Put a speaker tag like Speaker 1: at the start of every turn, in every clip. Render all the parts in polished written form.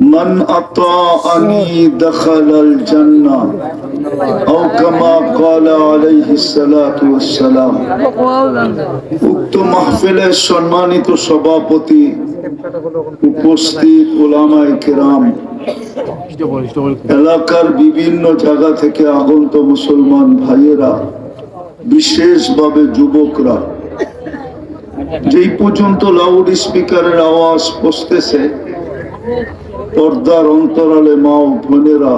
Speaker 1: মান আতাআনি দাখালাল জান্নাহ আও কামা ক্বালা আলাইহিস সালাতু ওয়াস সালাম। উক্ত মাহফিলের সম্মানিত সভাপতি, উপস্থিত উলামায়ে কেরাম, এলাকার বিভিন্ন জায়গা থেকে আগত মুসলমান ভাইয়েরা, বিশেষভাবে যুবকরা, যেই পর্যন্ত লাউড স্পিকারের আওয়াজ পৌঁছতেছে, পর্দার অন্তরালে মা ও বোনেরা,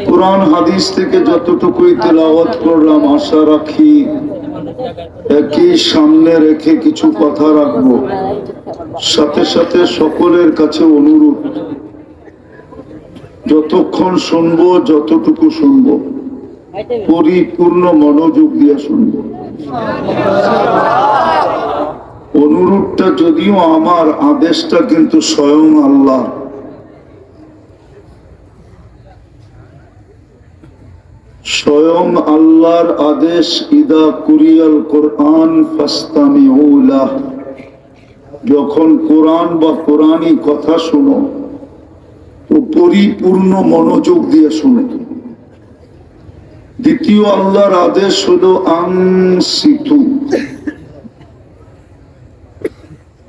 Speaker 1: কোরআন হাদিস থেকে যতটুকুই তেলাওয়াত করলাম, আশা রাখি একই সামনে রেখে কিছু কথা রাখবো। সাথে সাথে সকলের কাছে অনুরোধ, যতক্ষণ শুনবো, যতটুকু শুনবো, পরিপূর্ণ মনোযোগ দিয়ে শুনবো। অনুরোধটা যদিও আমার, আদেশটা কিন্তু স্বয়ং আল্লাহ। স্বয়ং আল্লাহর আদেশ, ইদা কুরিয়াল কোরআন ফাসতামিউ লাহ, যখন কোরআন বা কোরআনী কথা শুনো তো পরিপূর্ণ মনোযোগ দিয়ে শুনো। দ্বিতীয় আল্লাহর আদেশ হলো আনসিতু,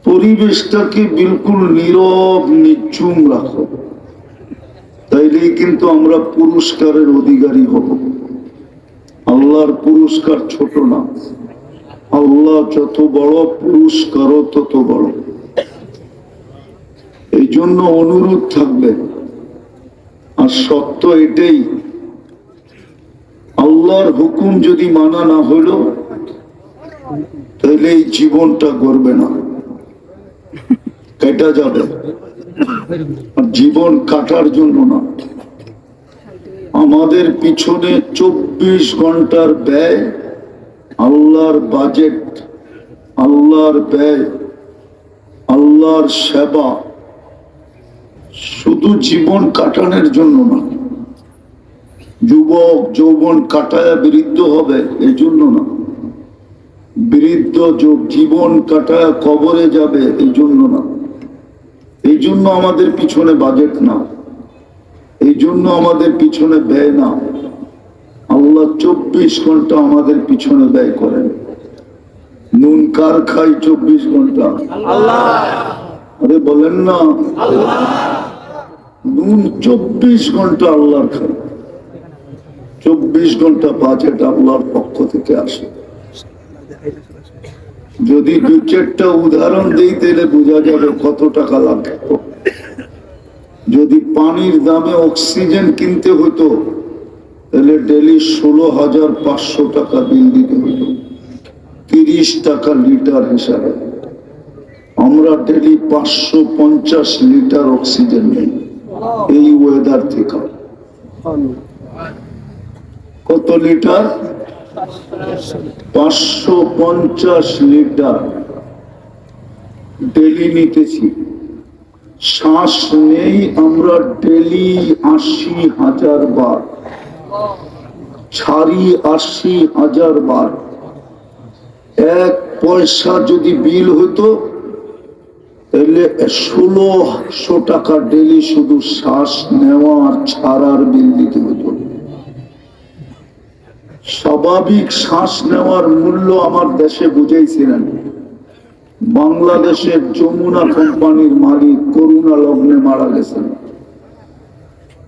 Speaker 1: পরিবেশটাকে বিলকুল নীরব নিঝুম রাখো, তাইলেই কিন্তু আমরা পুরস্কারের অধিকারী হব। আল্লাহর পুরস্কার ছোট না, আল্লাহ যত বড়, পুরস্কারও তত বড়। এই জন্য অনুরোধ থাকবে। আর সত্য এটাই, আল্লাহর হুকুম যদি মানা না হলো তাহলে এই জীবনটা গড়বে না, কেটে যাবে। আর জীবন কাটার জন্য না, আমাদের পিছনে 24 ঘন্টার ব্যয়, আল্লাহর বাজেট, আল্লাহর ব্যয়, আল্লাহর সেবা, শুধু জীবন কাটানোর জন্য না। যুবক যৌবন কাটায় বৃদ্ধ হবে এই জন্য না, বৃদ্ধ জীবন কাটায় কবরে যাবে এই জন্য না। এই জন্য আমাদের পিছনে বাজেট না, এই জন্য আমাদের পিছনে ব্যয় না। আল্লাহ 24 ঘন্টা আমাদের পিছনে ব্যয় করেন। নুন কার খাই 24 ঘন্টা? আরে বলেন না, নুন 24 ঘন্টা আল্লাহর খাই। 24 ঘন্টা বাজেট আল্লাহর পক্ষ থেকে আসে। যদি 2-4টা উদাহরণ দিই তাহলে বোঝা যাবে কত টাকা লাগে। যদি পানির দামে অক্সিজেন কিনতে হতো তাহলে ডেলি 16,500 টাকা বিল দিতে হতো, 30 টাকা লিটার হিসাবে। আমরা ডেলি 550 লিটার অক্সিজেন নেই এই ওয়েদার থেকে। কত লিটার? 550 লিটার ডেলি নিতেছি। শ্বাস নেই আমরা ডেলি 80,000 বার, ছাড়ি 80,000 বার। 1 পয়সা যদি বিল হতো তাহলে 1600 টাকা ডেলি শুধু শ্বাস নেওয়া আর ছাড়ার বিল দিতে হতো। স্বাভাবিক শ্বাস নেওয়ার মূল্য আমার দেশে বুঝাইছিলেন বাংলাদেশের যমুনা কোম্পানির মালিক, করোনা লগ্নে মারা গেছেন।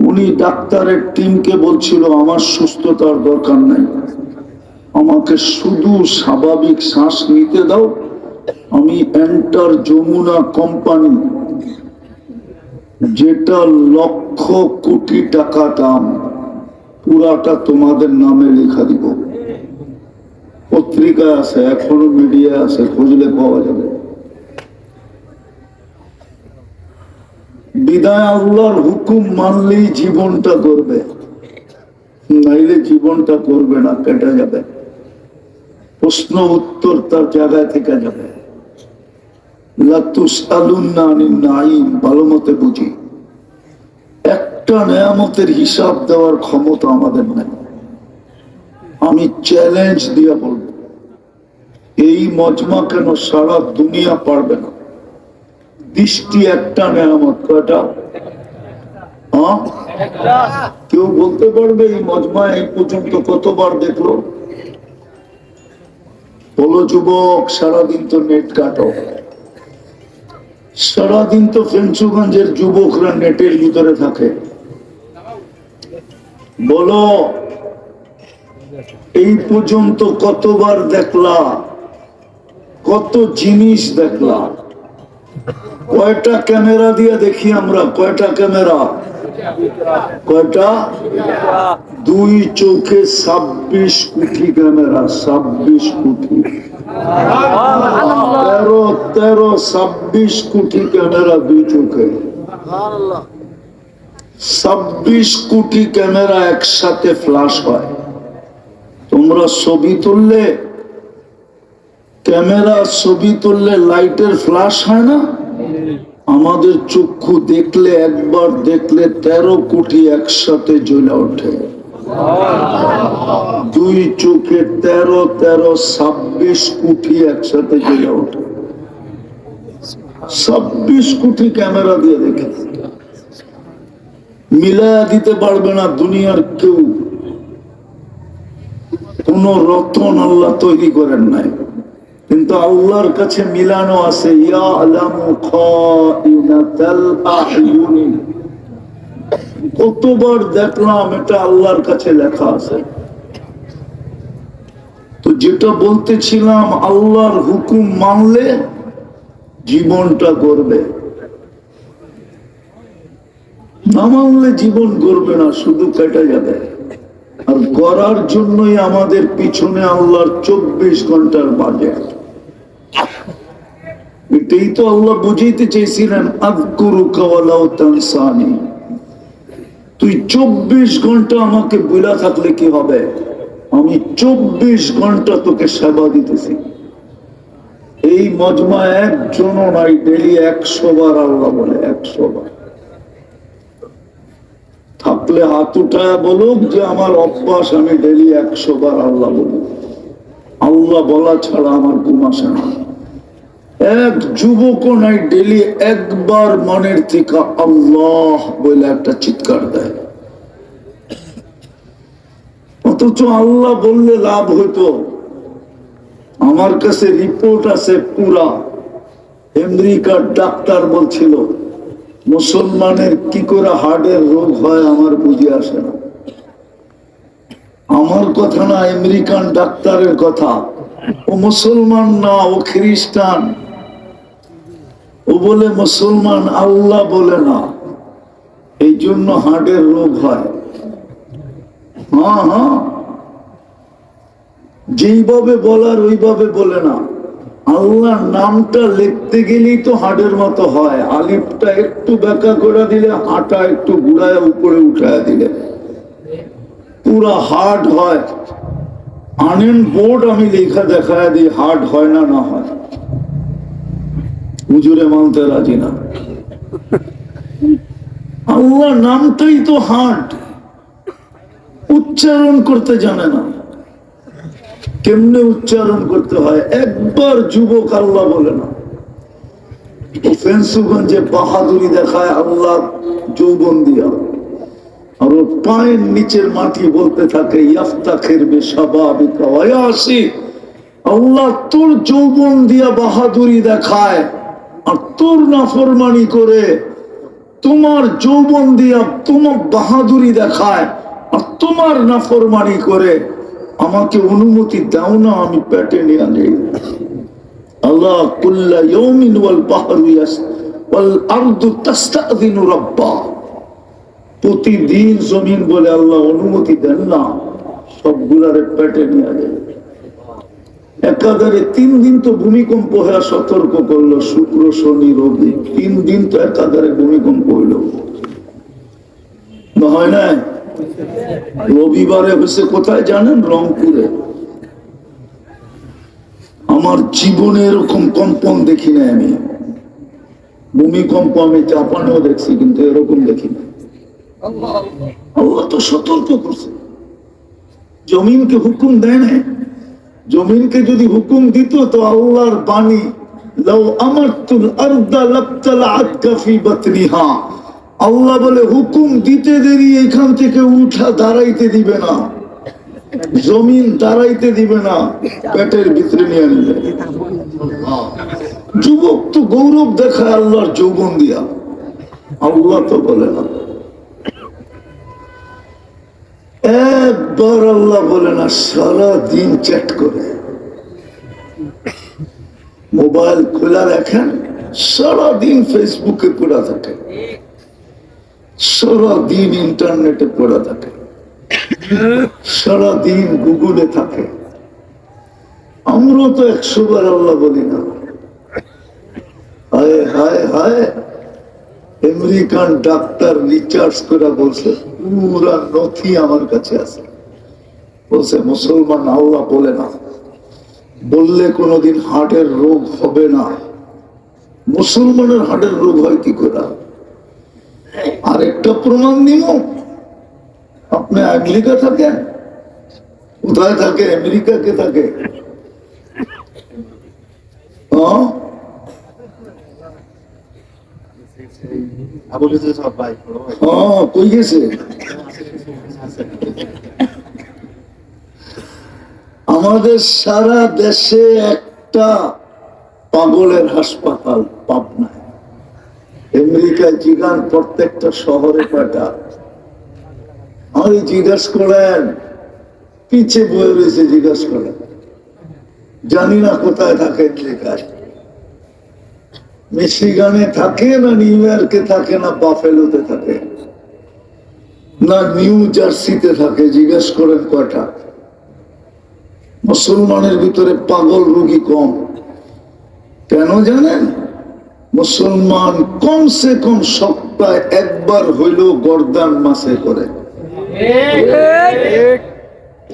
Speaker 1: উনি ডাক্তারের টিমকে বলছিল আমার সুস্থতার দরকার নাই, আমাকে শুধু স্বাভাবিক শ্বাস নিতে দাও, আমি এন্টার যমুনা কোম্পানি, যেটা লক্ষ কোটি টাকা দাম, পুরাটা তোমাদের নামে লেখা দিব। পত্রিকায় আছে, এখনো মিডিয়া আছে, খুঁজলে পাওয়া যাবে। বিদায় আল্লাহর হুকুম মানলেই জীবনটা করবে, নাইলে জীবনটা করবে না, কেটে যাবে। প্রশ্ন উত্তর তার জায়গায় থেকে যাবে। লাতুসআলুন্না আনিন নাঈম, ভালো মতে বুঝি, একটা নেয়ামতের হিসাব দেওয়ার ক্ষমতা আমাদের নেই। আমি চ্যালেঞ্জ দিয়ে বলবো, এই মজমা কেন সারা দুনিয়া পারবে না। দৃষ্টি একটা নেয়ামত, কয়টা? হ্যাঁ, কেউ বলতে পারবে এই মজমা এই পর্যন্ত কতবার দেখলো? বলো যুবক, সারাদিন তো নেট কাটো, সারাদিন তো ফেঞ্চুগঞ্জের যুবকরা নেটের ভিতরে থাকে। বলো এই পর্যন্ত কতবার দেখলা, কত জিনিস দেখলা? কয়টা ক্যামেরা দিয়ে দেখি আমরা? কয়টা ক্যামেরা? কয়টা? দুই চোখে 26 কোটি ক্যামেরা। 26 কোটি, 26 কোটি ক্যামেরা দুই চোখে। 26 কোটি ক্যামেরা একসাথে ফ্ল্যাশ হয়। তোমরা ছবি তুললে, ক্যামেরা ছবি তুললে লাইটের ফ্ল্যাশ হয় না? আমাদের চক্ষু দেখলে, একবার দেখলে 13 কোটি একসাথে জ্বলে ওঠে। দুই চোখে 26 কোটি একসাথে জ্বলে ওঠে। 26 কোটি ক্যামেরা দিয়ে দেখে, মিলায়া দিতে পারবে না দুনিয়ার কেউ। কোন রতন আল্লাহ তৈরি করেন নাই, কিন্তু আল্লাহর কাছে মিলানো আছে। কতবার দেখলাম, এটা আল্লাহর কাছে লেখা আছে। তো যেটা বলতেছিলাম, আল্লাহর হুকুম মানলে জীবনটা গড়বে, না মানলে জীবন গড়বে না, শুধু কেটে যাবে। আর গড়ার জন্যই আমাদের পিছনে আল্লাহর 24 ঘন্টার বাজেট। এটাই তো আল্লাহ বুঝাইতে চেয়েছিলেন, আযকুরুকা ওয়ালাউ তানসানি। তুই 24 ঘন্টা আমাকে ভুলা থাকলে কি হবে? আমি 24 ঘন্টা তোকে সেবা দিতেছি। এই মজমা একজনও নাই ডেলি 100 বার আল্লাহ বলে। 100 বার থাকলে হাত উঠায় বলুক যে আমার অভ্যাস, আমি ডেলি 100 বার আল্লাহ বলি। আল্লাহ বলা ছাড়া আমার ঘুম আসে না। এক যুবকও নাই ডেলি একবার মনের থেকে আল্লাহ বলে একটা চিৎকার দেয়। অথচ আল্লাহ বললে লাভ হইতো। আমার কাছে রিপোর্ট আছে পুরা। আমেরিকার ডাক্তার বলছিল মুসলমানের কি করে হার্টের রোগ হয় আমার বুঝে আসে না। আমার কথা না, আমেরিকান ডাক্তারের কথা। ও মুসলমান না, ও খ্রিস্টান। ও বলে মুসলমান, আল্লাহ বলে না, এই জন্য হার্টের রোগ হয়। হ্যাঁ হ্যাঁ, যেইভাবে বলার ওইভাবে বলে না। আল্লাহ নামটা লিখতে গেলেই তো হার্টের মতো হয়। আলিফটা একটু বেঁকা করে দিলে, হাঁটা একটু ঘুরায় উপরে উঠায় দিলে পুরা হার্ট হয়। আনেন বোর্ড, আমি লেখা দেখায় দিই, হার্ট হয় না, না হয়। হুজুরে মানতে রাজি না। আল্লাহ নামটাই তো হার্ট, উচ্চারণ করতে জানে না। কেমনে উচ্চারণ করতে হয়? একবার যুবক আল্লাহ বলে না। ফেন্সুগঞ্জে বাহাদুরি দেখায় আল্লাহ যৌবন দিয়া, আর ওর পায়ের নিচের মাটি বলতে থাকে ইয়াফতাখির বিশাবাবিকা ওয়া ইয়াসি। আল্লাহ তোর যৌবন দিয়া বাহাদুরি দেখায়, আর তোর নাফরমানি করে। তোমার যৌবন দিয়া তোমার বাহাদুরি দেখায়, আর তোমার নাফরমানি করে। আমাকে অনুমতি দাও না, আমি পেটে নিয়ে নেই। আল্লাহ কুল্লা ইয়াউমিন ওয়াল বাহরু ওয়াল আরদু তাস্তাযিনু রাব্বা। প্রতিদিন জমিন বলে আল্লাহ অনুমতি দেন না, সবগুলারে পেটে নিয়ে যাবে। একাধারে 3 দিন তো ভূমিকম্প হয়ে সতর্ক করলো, শুক্র শনি রবি। 3 দিন তো একাধারে ভূমিকম্প হইল, না হয় না? রবিবারে হয়েছে কোথায় জানেন? রংপুরে। আমার জীবনে এরকম কম্পন দেখি না আমি। ভূমিকম্প আমি জাপানেও দেখছি, কিন্তু এরকম দেখি না। আল্লাহ তো সতর্ক করছে। জমিনকে হুকুম দেয় না। জমিনকে যদি হুকুম দিত তো আল্লাহর বাণী, লাউ আমারতুল আরদা লাবতালাআত ফি বাতনিহা, আল্লাহ বলে হুকুম দিতে দেরি এখান থেকে উঠা দাঁড়াইতে দিবে না, জমিন দাঁড়াইতে দিবে না, পেটের ভিতরে নিয়ে নিবে। যুবক তো গৌরব দেখায় আল্লাহর যৌবন দিয়া, আল্লাহ তো বলে না। একবার আল্লাহ বলে না, সারা দিন চ্যাট করে, মোবাইল খোলা রাখেন, সারাদিন ফেসবুকে পড়া থাকে, সারাদিন ইন্টারনেটে পড়া থাকে, সারাদিন গুগলে থাকে। আমরা তো 100 বার আল্লাহ বলি না। হায় হায় হায়, আমেরিকান ডাক্তার রিচার্জ করে বলছে, পুরা নথি আমার কাছে আছে, বলছে মুসলমান আল্লাহ বলে না, বললে কোনোদিন হার্টের রোগ হবে না। মুসলমানের হার্টের রোগ হয় কি করে? আরেকটা প্রমাণ নিব, আপনি আমেরিকা থাকেন, কোথায় থাকে? আমেরিকা কে থাকে? কই গেছে? আমাদের সারা দেশে একটা পাগলের হাসপাতাল পাবনায়। আমেরিকায় জিগান প্রত্যেকটা শহরে কয়টা? আমি জিজ্ঞাসা করেন, পিছে বয়ে রয়েছে, জিজ্ঞাসা করেন, জানি না কোথায় থাকে আমেরিকায়, মিশিগানে থাকে না নিউ ইয়র্কে থাকে না বাফেলোতে থাকে না নিউ জার্সিতে থাকে, জিজ্ঞাসা করেন কয়টা? মুসলমানের ভিতরে পাগল রোগী কম। কেন জানেন? মুসলমান কমসে কম সপ্তাহে একবার হইলেও গর্দান মাসে করে।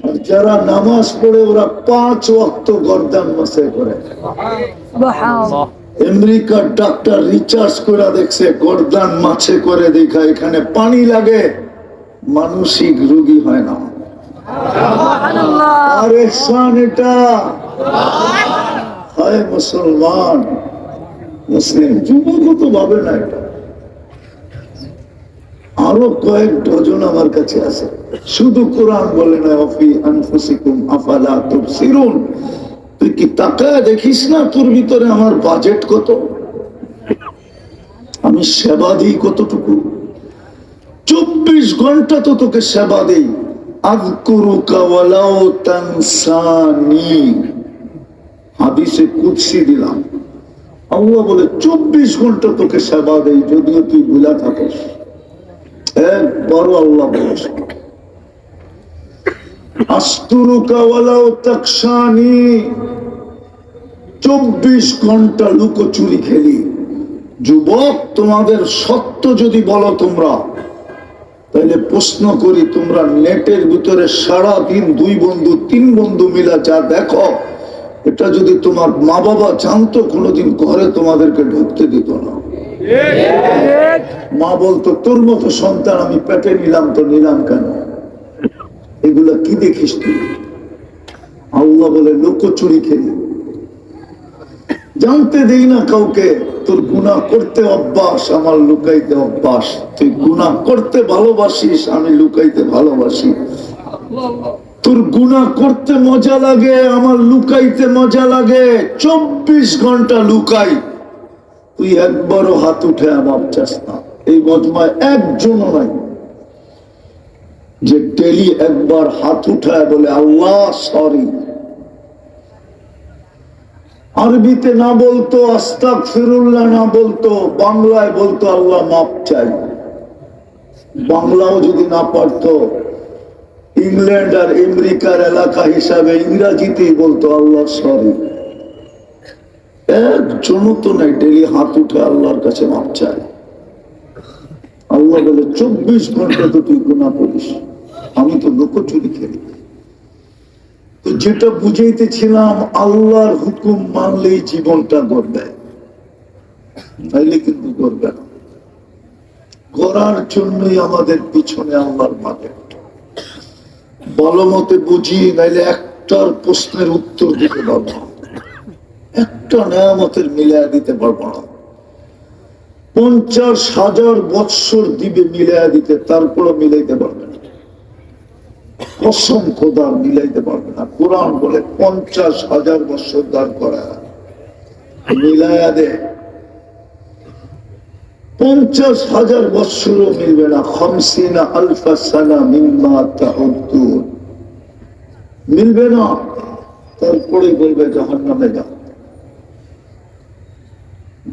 Speaker 1: আর যারা নামাজ পড়ে ওরা 5 ওয়াক্ত গর্দান মাসে করে। আমেরিকার ডাক্তার রিচার্জ করে দেখছে, গর্দান মাছে করে দেখা এখানে পানি লাগে, মানসিক রোগী হয় না। আর ইহসান এটা হয় মুসলমান, মুসলিম যুবক তো ভাবে না এটা। আরো কয়েক ডজন আমার কাছে আছে, শুধু কোরআন বলে না, অফি আনফুসিকুম আফালা তুবসিরুন। তুই কি তাকায় দেখিস না তোর ভিতরে আমার বাজেট কত, আমি সেবা দিই কতটুকু? 24 ঘন্টা তো তোকে সেবা দেই। আযকুরুকা ওয়ালাউ তানসানি, হাদিসে কুদসি দিলাম, আল্লাহ বলে 24 ঘন্টা তোকে সেবা দেই, যদিও তুই ভুলা থাকিস। একবারও আল্লাহ বলেছে আস্তুরুকা ওয়ালাউ তাকশানি, 24 ঘন্টা লুকোচুরি খেলি। যুবক, তোমাদের সত্য যদি বলো তোমরা, তাহলে প্রশ্ন করি, তোমরা নেটের ভিতরে সারাদিন 2 বন্ধু 3 বন্ধু মিলা যা দেখো, এটা যদি তোমার মা বাবা জানতো, কোনোদিন ঘরে তোমাদেরকে ঢুকতে দিত না। মা বলতো, তোর মতো সন্তান আমি পেটে নিলাম তো নিলাম কেন? এগুলা কি দেখিস তুই? আল্লাহ বলে লুকোচুরি খেলি, জানতে দেই না কাউকে। তোর গুনাহ করতে অভ্যাস, আমার লুকাইতে অভ্যাস। তুই গুনাহ করতে ভালোবাসিস, আমি লুকাইতে ভালোবাসি। তোর গুনাহ করতে মজা লাগে, আমার লুকাইতে মজা লাগে। 24 ঘন্টা লুকাই, তুই একবারও হাত উঠে আমার চাস না। এই মজমায় একজনও নাই যে ডেলি একবার হাত উঠায় বলে আল্লাহ সরি। আরবিতে না বলতো আস্তাগফিরুল্লাহ, না বলতো, বাংলায় বলতো আল্লাহ মাপ চাই। বাংলাও যদি না পারতো, ইংল্যান্ড আর আমেরিকার এলাকা হিসাবে ইংরাজিতেই বলতো আল্লাহ সরি। একজনও তো নাই ডেলি হাত উঠে আল্লাহর কাছে মাপ চায়। আল্লাহ বলে 24 ঘন্টা তো তুই গুনাহ করিস, আমি তো লুকোচুরি খেলি। তো যেটা বুঝাইতেছিলাম, আল্লাহর হুকুম মানলেই জীবনটা গড়বে, নাইলে কিন্তু গড়বে না। গড়ার জন্যই আমাদের পিছনে আল্লাহর বাজেট। ভালো মতে বুঝি, নাইলে একটার প্রশ্নের উত্তর দিতে পারবো না, একটা নেয়ামতের মিলায় দিতে পারবো না। 50,000 বৎসর দিবে মিলাইয়া দিতে, তারপরে মিলাইতে পারবে না। কসম খোদার মিলাইতে পারবে না। কোরআন বলে 50,000 বৎসর দাঁড় করা মিলাইয়া দে, 50,000 বৎসরও মিলবে না। 50 আলফা সানা মিম্মা তাউদ্দুন, মিলবে না। তারপরে বলবে জাহান্নামে যাও।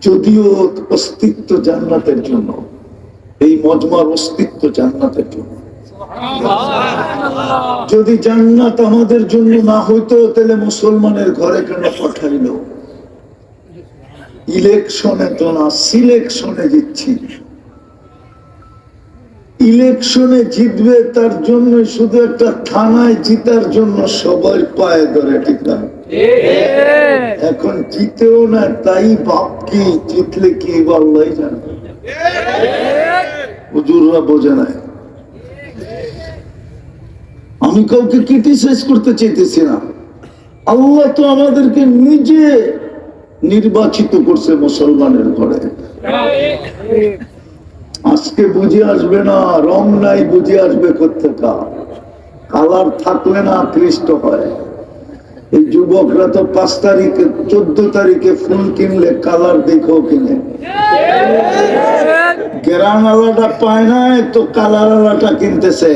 Speaker 1: যদিও অস্তিত্ব জান্নাতের জন্য, এই মজমার অস্তিত্ব জান্নাতের জন্য। যদি জান্নাত আমাদের জন্য না হইতো তাহলে মুসলমানের ঘরে কেন পাঠাইল? ইলেকশনে তো না, সিলেকশনে জিতছি। ইলেকশনে জিতবে তার জন্য, শুধু একটা থানায় জিতার জন্য সবাই পায়ে ধরে, ঠিক না? এখন জিতেও না, তাই বাপ কি জিতলে কি আল্লাহ জানে, হুজুররা বোঝে না। আমি কাউকে ক্রিটিসাইজ করতে চাইতেছি না। আল্লাহ তো আমাদেরকে নিজে নির্বাচিত করছে মুসলমানের ঘরে। আজকে বুঝে আসবে না, রং নাই, বুঝে আসবে কোথেকা। কালার থাকলে না আকৃষ্ট হয়। এই যুবকরা তো 5 তারিখে 14 তারিখে ফুল কিনলে কালার দেখেও কিনে, গেরান আলাটা পায় না তো কালার আলাটা কিনতেছে।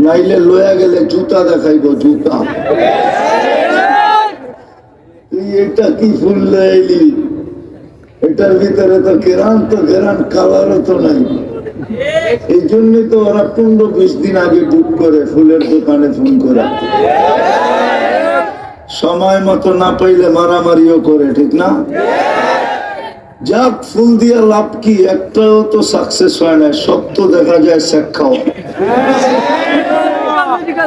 Speaker 1: নাইলে লয়া গেলে জুতা দেখাইব, জুতা। তুই এটা কি ফুল লাইলি, এটার ভিতরে তো গেরান, তো গেরান কালারও তো নাই। এই জন্যই তো ওরা 15-20 দিন আগে বুক করে ফুলের দোকানে ফোন করে। সময় মতো না পাইলে মারামারিও করে, ঠিক না? যাক, ফুল দিয়া লাভ কি? একটাও তো সাকসেস হয় না। সব তো দেখা যায় শেখাও,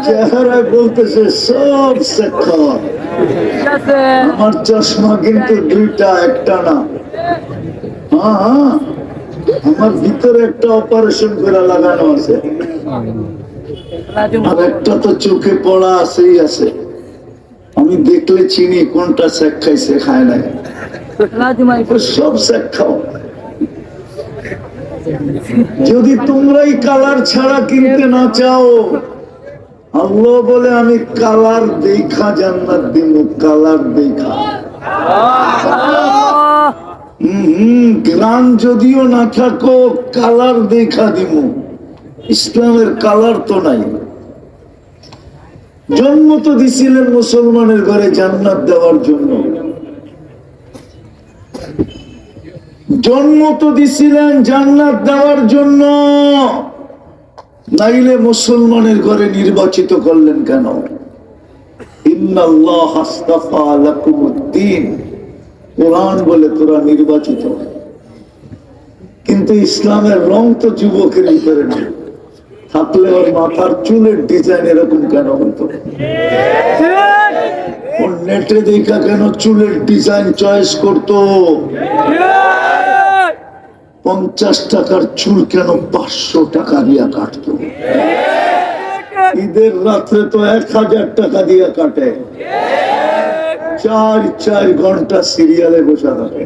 Speaker 1: চেহারায় বলতেছে সব শেখাও। আমার চশমা কিন্তু 2টা, একটা না। হ্যাঁ, আমার ভিতরে একটা অপারেশন করে লাগানো আছে, আর একটা তো চোখে পড়া আছেই আছে। আমি দেখলে চিনি কোনটা শেখ খাইছে, খায় নাই। সব শেখ খাও। যদি তোমরাই কালার ছাড়া কিনতে না চাও, আল্লাহ বলে আমি কালার দেখা জান্নাত দিব, কালার দেখা। গ্রাম যদিও না থাকো, কালার দেখা দিব। ইসলামের কালার তো নাই। জন্ম তো দিছিলেন মুসলমানের ঘরে জান্নাত দেওয়ার জন্য, জন্ম তো দিছিলেন জান্নাত দেওয়ার জন্য, নাইলে মুসলমানের ঘরে নির্বাচিত করলেন কেন? ইন্নাল্লাহ আস্তাফা লাকুমুদ্দিন, কোরআন বলে তোরা নির্বাচিত। কিন্তু ইসলামের রং তো যুবকের ভিতরে নেই। থাকলে ওর মাথার চুলের ডিজাইন এরকম কেন হতো? ওর নেটে দেখা কেন চুলের ডিজাইন চয়েস করতো? 50 টাকার চুল কেন 500 টাকা দিয়া কাটতো? ঈদের রাত্রে তো 1000 টাকা দিয়া কাটে। 4 ঘন্টা সিরিয়ালে বসে থাকে।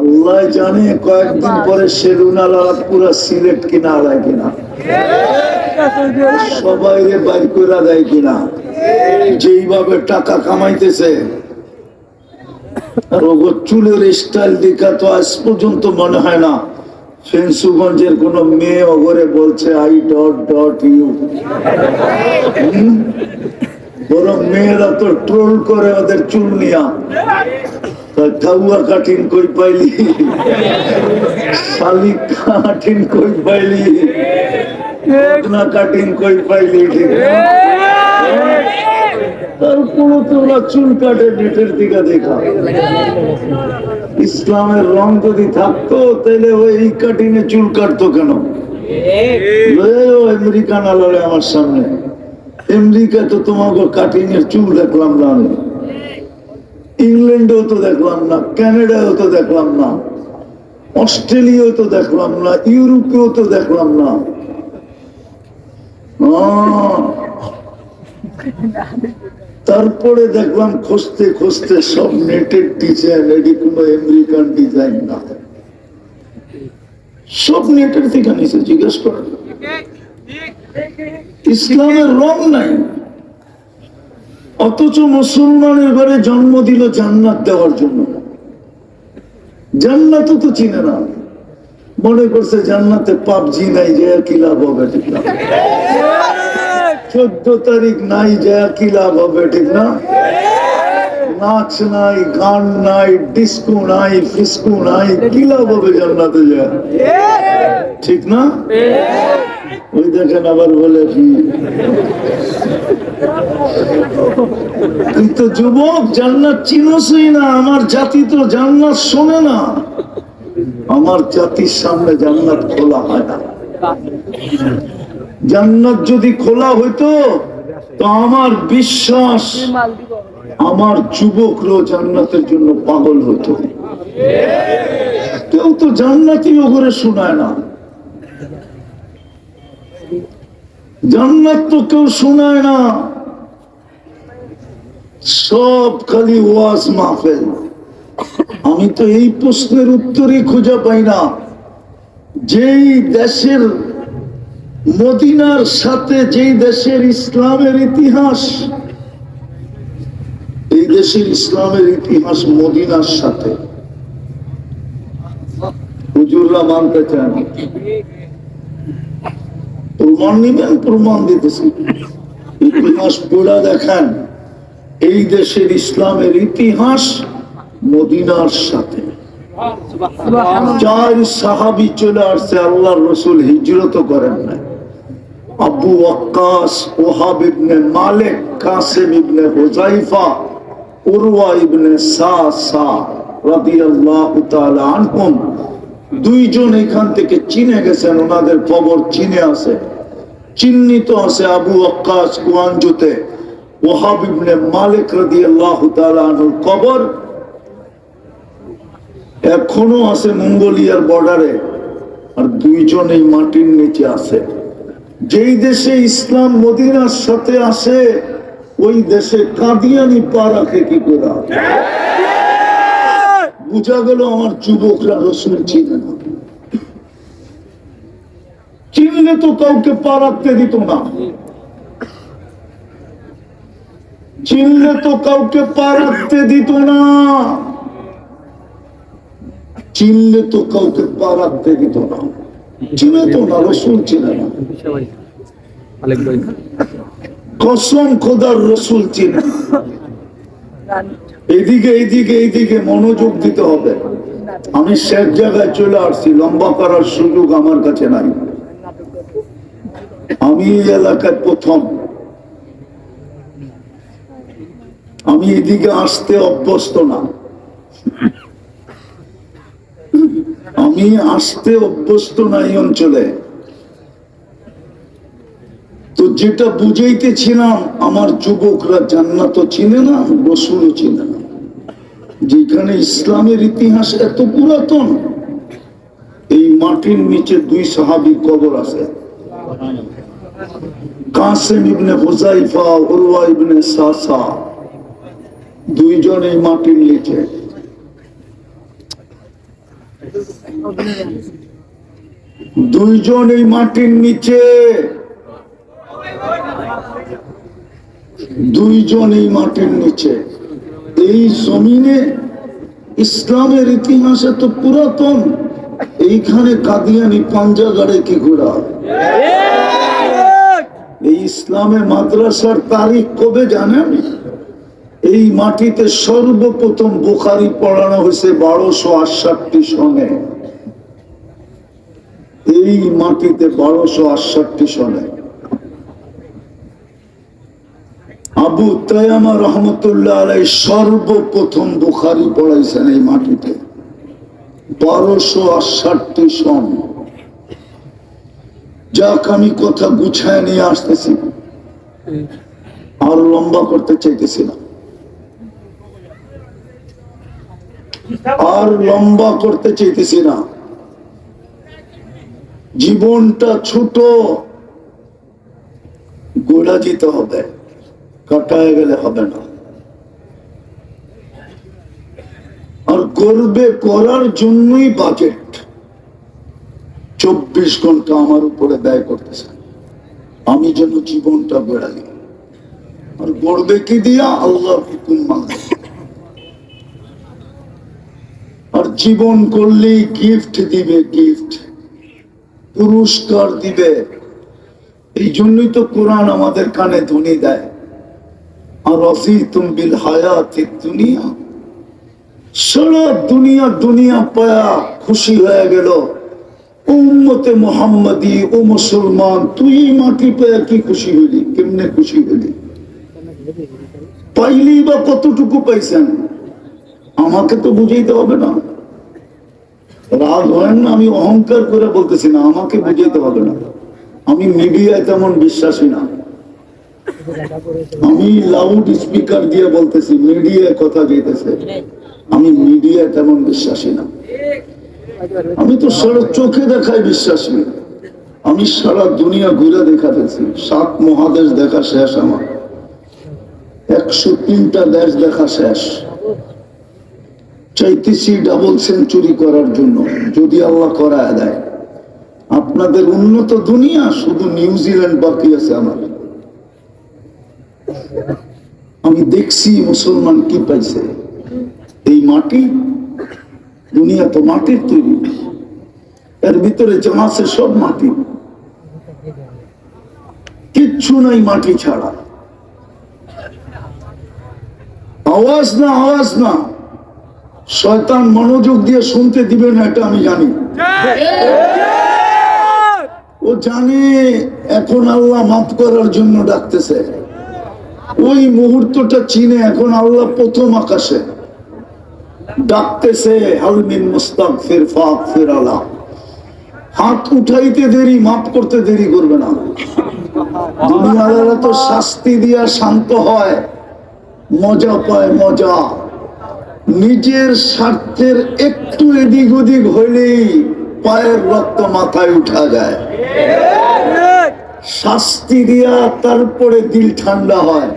Speaker 1: আল্লাহ জানে কয়েকদিন পরে সেলুনালা পুরা সিলেট কিনা আলায় কিনা, সবাই বাইর করে দেয় কিনা, যেইভাবে টাকা কামাইতেছে। আর ওগো চুলের স্টাইল দেখা তো আজ পর্যন্ত মনে হয় না ফেন্সুগঞ্জের কোন মেয়ে ওগরে বলছে I.ইউ। বরং মেয়েরা তো ট্রোল করে ওদের চুল নিয়া। কাউয়া কাঠিন কই পাইলি, শালিক কাঠিন কই পাইলি, না কাঠিন কই পাইলি, ঠিক তারপরে তোরা চুল কাটে নেটের দিকে দেখা। ইসলামের রং যদি থাকতো তাহলে ওই কাটিনে চুল কাটতো কেন? আমেরিকান আলারে আমার সামনে, আমেরিকা তো তোমাকে কাটিনের চুল দেখলাম না, আমি ইংল্যান্ডেও তো দেখলাম না, কানাডাও তো দেখলাম না, অস্ট্রেলিয়াও তো দেখলাম না, ইউরোপেও তো দেখলাম না। তারপরে দেখলাম খুঁজতে খুঁজতে সব নেটের ডিজাইন, এটি কোনো আমেরিকান ডিজাইন না, সব নেটের থেকে নিচে। জিজ্ঞেস করেন, ইসলামের রং নাই, অথচ মুসলমানের ঘরে জন্ম দিল জান্নাত দেওয়ার জন্য। জান্নাত তো চিনে না, মনে করছে জান্নাতে পাবজি নাই, যে কি লাভ হবে, ঠিক না? 14 তারিখ নাই, যে কি লাভ হবে, ঠিক না? নাচ নাই, গান নাই, ডিস্কো নাই, ফিস্কো নাই, কি লাভ হবে জান্নাতে যায়, ঠিক না? ওই দেখেন আবার বলে কি, কিন্তু যুবক জান্নাত চিনোসই না। আমার জাতি তো জান্নাত শোনে না, আমার জাতির সামনে জান্নাত খোলা হয় না। জান্নাত যদি খোলা হইতো তো আমার বিশ্বাস আমার যুবকরাও জান্নাতের জন্য পাগল হতো। কেউ তো জান্নাতিও করে শোনায় না, জান্নাত তো কেউ শোনায় না, সব খালি ওয়াজ মাহফিল। আমি তো এই প্রশ্নের উত্তরই খুঁজে পাই না, যেই দেশের মদিনার সাথে, যেই দেশের ইসলামের ইতিহাস, এই দেশের ইসলামের ইতিহাস মদিনার সাথে হুজুররা মানতে চান। প্রমাণ নিবেন, প্রমাণ দিতেছি, ইতিহাস পড়া দেখান। এই দেশের ইসলামের ইতিহাস মদিনার সাথে। 4 সাহাবী চলে আসছে, আল্লাহর রাসূল হিজরত করেন না। আবু ওয়াক্কাস, ওহাব ইবনে মালিক, কাসিম ইবনে হুযায়ফা, উরওয়া ইবনে সাসা রাদিয়াল্লাহু তাআলা আনহুম, 2 জন এখান থেকে চিনে গেছেন, ওনাদের কবর চিনে আছে, চিহ্নিত আছে। আবু ওয়াক্কাস কুয়াঞ্জুতে, ওহাব ইবনে মালিক রাদিয়াল্লাহু তাআলা আনহুর কবর এখনো আছে মঙ্গোলিয়ার বর্ডারে, আর 2 জন এই মাটির নিচে আছে। যেই দেশে ইসলাম মদিনার সাথে আসে, ওই দেশে কাদিয়ানি পা রাখে কি করে? বুঝা গেল আমার যুবকরা রসুল চিনে না। চিনলে তো কাউকে পা রাখতে দিত না, চিনলে তো কাউকে পা রাখতে দিত না, চিনলে তো কাউকে পা রাখতে দিত না, চিনে তো না, রসুল চিনে না। কসম খোদার, রসুল চিনে। এইদিকে এইদিকে এইদিকে মনোযোগ দিতে হবে। আমি শেষ জায়গায় চলে আসছি, লম্বা করার সুযোগ আমার কাছে নাই। আমি এই এলাকায় প্রথম, আমি এদিকে আসতে অভ্যস্ত না, আমি আসতে অভ্যস্ত না এই অঞ্চলে। তো যেটা বুঝাইতেছিলাম, আমার যুবকরা জান্নাতও চিনে না, রসুলও চিনে না। যেখানে ইসলামের ইতিহাস এত পুরাতন, এই মাটির নিচে 2 সাহাবী কবর আছে, কাসিম ইবনে হুযায়ফা, উরওয়া ইবনে সাসা, 2 জন এই মাটির নিচে। 2 জন এই মাটির নিচে, 2 জন এই মাটির নিচে। এই জমিনে ইসলামের ইতিহাস এত পুরাতন, এইখানে কাদিয়ানি পাঞ্জা গাড়ে কি ঘোরা? এই ইসলামের মাদ্রাসার তারিখ কবে জানেন? এই মাটিতে সর্বপ্রথম বুখারী পড়ানো হয়েছে 1268 সনে। এই মাটিতে 1268 সনে আবু তায়ামা রহমতুল্লাহ আলাইহি সর্বপ্রথম বুখারী পড়াইছেন এই মাটিতে, 1268 সন। যাক, আমি কথা গুছায় নিয়ে আসতেছি, আর লম্বা করতে চাইতেছি না, আর লম্বা করতে চাইতেছি না। জীবনটা ছোট, গোড়া যেতে হবে। কাটায় গেলে হবে না। আর করবে, করার জন্যই বাজেট 24 ঘন্টা আমার উপরে ব্যয় করতেছে, আমি যেন জীবনটা বেড়াই। আর গড়বে কি দিয়া? আল্লাহর হুকুম মানবে। আর জীবন করলেই গিফট দিবে, গিফট, পুরস্কার দিবে। এই জন্যই তো কোরআন আমাদের কানে ধ্বনি দেয়, আর রাযীতুম বিল হায়াতিদ দুনিয়া। সারা দুনিয়া দুনিয়া পায়া খুশি হয়ে গেল। উম্মতে মুহাম্মাদি, ও মুসলমান, তুই মাটি পায়া কি খুশি হইলি? কেমনে খুশি হইলি? পাইলি বা কতটুকু পাইছেন? আমাকে তো বুঝাইতে হবে না। রাগ হয় না, আমি অহংকার করে বলতেছি না, আমাকে বুঝাইতে হবে না। আমি মিডিয়ায় তেমন বিশ্বাসী না। আমি লাউড স্পিকার দিয়ে বলতেছি, মিডিয়ায় কথা যেতেছে, আমি মিডিয়ায় তেমন বিশ্বাসী না। আমি তো সারা চোখে দেখায় বিশ্বাসী। আমি সারা দুনিয়া ঘুরে দেখা ফেলছি, 7 মহাদেশ দেখা শেষ, আমার 103টা দেশ দেখা শেষ। চাইতেছি ডাবল সেঞ্চুরি করার জন্য, যদি আল্লাহ করায় দেয়। আপনাদের উন্নত দুনিয়া, শুধু নিউজিল্যান্ড বাকি আছে আমার। আমি দেখছি মুসলমান কি পাইছে। এই মাটি, দুনিয়া তো মাটির তৈরি, এর ভিতরে যা আছে সব মাটি, কিচ্ছু নাই মাটি ছাড়া। আওয়াজ না, আওয়াজ না, শয়তান মনোযোগ দিয়ে শুনতে দিবে না, এটা আমি জানি। ও জানে এখন আল্লাহ মাফ করার জন্য ডাকতেছে। ওই মুহূর্তটা চিনে এখন আল্লাহ প্রথম আকাশে ডাকতেছে, হাল মিন মুস্তাগফির ফাগফির আলা। হাত উঠাইতে দেরি, মাফ করতে দেরি করবে না। দুনিয়াওয়ালা তো শাস্তি দিয়া শান্ত হয়, মজা পায়, মজা। নিজের স্বার্থের একটু এদিক ওদিক হইলেই পায়ের রক্ত মাথায় উঠা যায়। শাস্তি দিয়া তারপরে দিল ঠান্ডা হয়।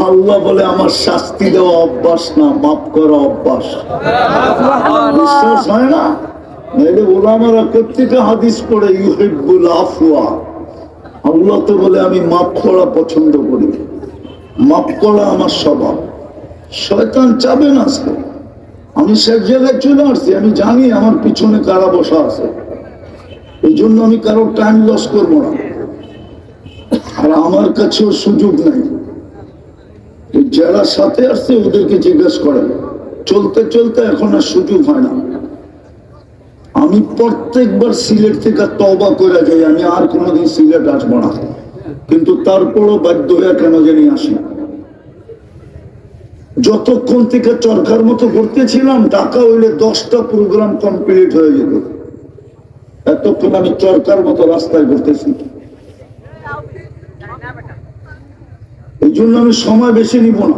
Speaker 1: আল্লাহ বলে, আমার শাস্তি দেওয়া অভ্যাস না, মাফ করা অভ্যাস। বিশ্বাস হয় না? নাইলে ওলামারা প্রত্যেকটা হাদিস পড়ে, ইউহিব্বুল আফওয়া। আল্লাহ তো বলে, আমি মাফ করা পছন্দ করি, মাফ করা আমার স্বভাব। শয়তান চাবে না আজকে। আমি সব জায়গায় চলে আসছি, আমি জানি আমার পিছনে কারা বসা আছে, এই জন্য আমি কারো টাইম লস করবো না। আর আমার কাছেও সুযোগ নাই। যারা সাথে আসছে ওদেরকে জিজ্ঞেস করেন, চলতে চলতে এখন আর সুযোগ হয় না। আমি প্রত্যেকবার সিলেট থেকে তওবা করে যাই, আমি আর কোনোদিন সিলেট আসবো না, কিন্তু তারপরও বাধ্য হয়ে কেন জানি আসি। যতক্ষণ থেকে চরকার মতো ঘুরতেছিলাম, ঢাকা হইলে 10টা প্রোগ্রাম কমপ্লিট হয়ে যেত। এতক্ষণ আমি চরকার মতো রাস্তায় ঘুরতেছি। এই জন্য আমি সময় বেশি নিব না।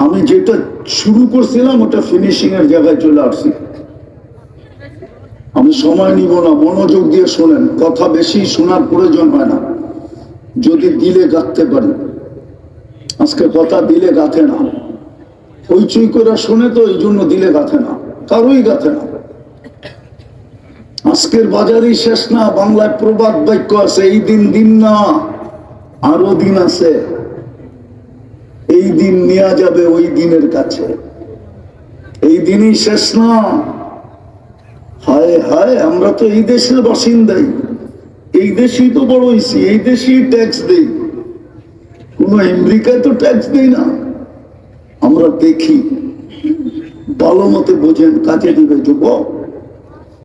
Speaker 1: আমি যেটা শুরু করছিলাম ওটা ফিনিশিং এর জায়গায় চলে আসছি। আমি সময় নিব না, মনোযোগ দিয়ে শোনেন। কথা বেশি শোনার প্রয়োজন হয় না, যদি দিলে গাঁথতে পারি। আজকে কথা দিলে গাঁথে না, হইচই করে শোনে তো, এই জন্য দিলে গাঁথে না, কারোই গাঁথে না। আজকের বাজারই শেষ না। বাংলায় প্রবাদ বাক্য আছে, এই দিন দিন না, আরো দিন আছে। এই দিন নেওয়া যাবে ওই দিনের কাছে, এই দিনই শেষ না। হায় হায়, আমরা তো এই দেশের বাসিন্দাই, এই দেশেই তো বড় হয়েছি, এই দেশেই ট্যাক্স দেই, কোন আমেরিকায় তো ট্যাক্স দেই না। আমরা দেখি, ভালো মতে বোঝেন, কাজে দিবে যুবক।